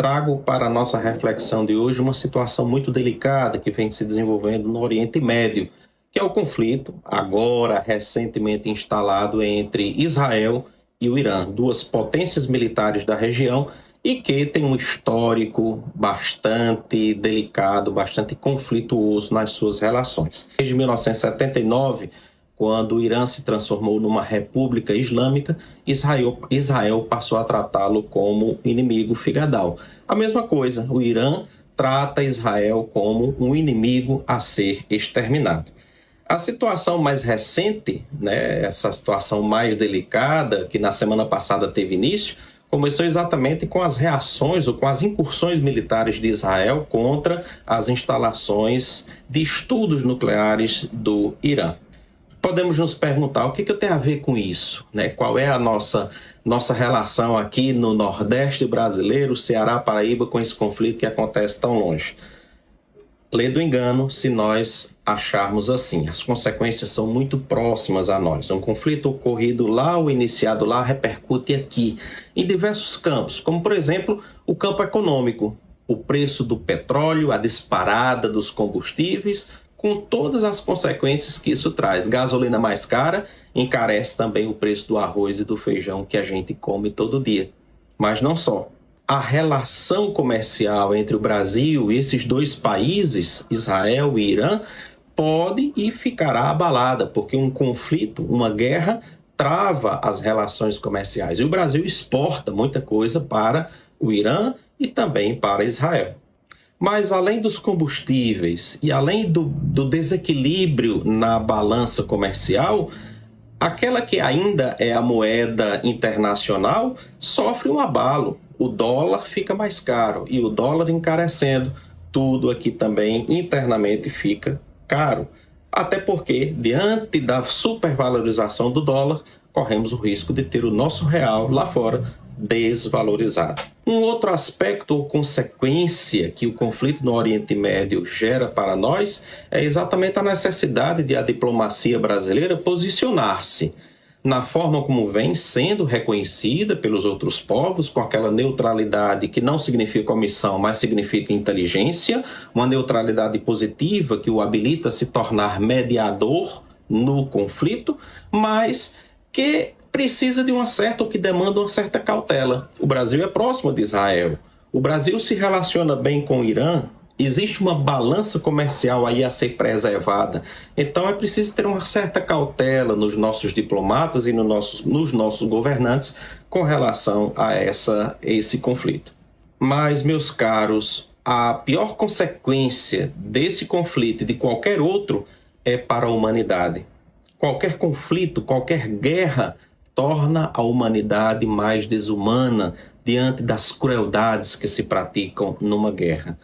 Trago para a nossa reflexão de hoje uma situação muito delicada que vem se desenvolvendo no Oriente Médio, que é o conflito, agora recentemente instalado entre Israel e o Irã, duas potências militares da região e que tem um histórico bastante delicado, bastante conflituoso nas suas relações. Desde 1979, quando o Irã se transformou numa república islâmica, Israel passou a tratá-lo como inimigo figadal. A mesma coisa, o Irã trata Israel como um inimigo a ser exterminado. A situação mais recente, essa situação mais delicada, que na semana passada teve início, começou exatamente com as reações ou com as incursões militares de Israel contra as instalações de estudos nucleares do Irã. Podemos nos perguntar o que tem a ver com isso, Qual é a nossa relação aqui no Nordeste brasileiro, Ceará, Paraíba, com esse conflito que acontece tão longe? Lê do engano se nós acharmos assim. As consequências são muito próximas a nós. Um conflito ocorrido lá ou iniciado lá repercute aqui, em diversos campos, como, por exemplo, o campo econômico, o preço do petróleo, a disparada dos combustíveis, com todas as consequências que isso traz. Gasolina mais cara encarece também o preço do arroz e do feijão que a gente come todo dia. Mas não só. A relação comercial entre o Brasil e esses dois países, Israel e Irã, pode e ficará abalada, porque um conflito, uma guerra, trava as relações comerciais. E o Brasil exporta muita coisa para o Irã e também para Israel. Mas além dos combustíveis e além do desequilíbrio na balança comercial, aquela que ainda é a moeda internacional sofre um abalo. O dólar fica mais caro e o dólar encarecendo. Tudo aqui também internamente fica caro. Até porque, diante da supervalorização do dólar, corremos o risco de ter o nosso real lá fora desvalorizado. Um outro aspecto ou consequência que o conflito no Oriente Médio gera para nós é exatamente a necessidade de a diplomacia brasileira posicionar-se na forma como vem sendo reconhecida pelos outros povos, com aquela neutralidade que não significa omissão, mas significa inteligência, uma neutralidade positiva que o habilita a se tornar mediador no conflito, mas que precisa de ou que demanda uma certa cautela. O Brasil é próximo de Israel. O Brasil se relaciona bem com o Irã. Existe uma balança comercial aí a ser preservada. Então é preciso ter uma certa cautela nos nossos diplomatas e nos nossos governantes com relação a esse conflito. Mas, meus caros, a pior consequência desse conflito e de qualquer outro é para a humanidade. Qualquer conflito, qualquer guerra torna a humanidade mais desumana diante das crueldades que se praticam numa guerra.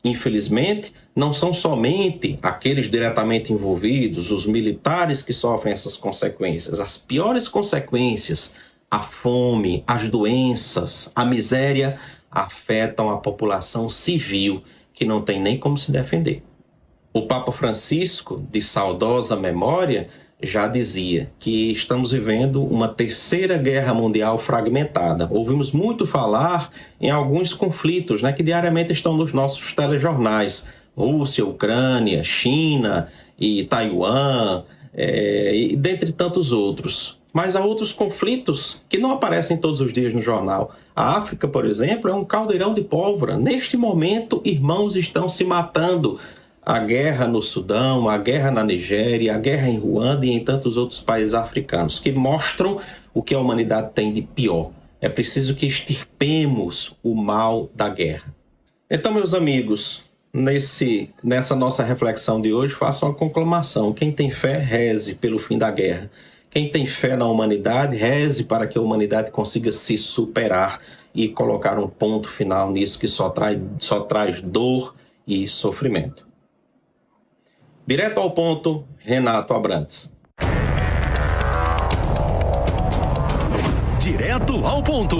Infelizmente, não são somente aqueles diretamente envolvidos, os militares que sofrem essas consequências. As piores consequências, a fome, as doenças, a miséria, afetam a população civil, que não tem nem como se defender. O Papa Francisco, de saudosa memória, já dizia que estamos vivendo uma terceira guerra mundial fragmentada. Ouvimos muito falar em alguns conflitos, que diariamente estão nos nossos telejornais. Rússia, Ucrânia, China e Taiwan, e dentre tantos outros. Mas há outros conflitos que não aparecem todos os dias no jornal. A África, por exemplo, é um caldeirão de pólvora. Neste momento, irmãos estão se matando. A guerra no Sudão, a guerra na Nigéria, a guerra em Ruanda e em tantos outros países africanos, que mostram o que a humanidade tem de pior. É preciso que extirpemos o mal da guerra. Então, meus amigos, nessa nossa reflexão de hoje, façam uma conclamação. Quem tem fé, reze pelo fim da guerra. Quem tem fé na humanidade, reze para que a humanidade consiga se superar e colocar um ponto final nisso que só traz dor e sofrimento. Direto ao ponto, Renato Abrantes. Direto ao ponto.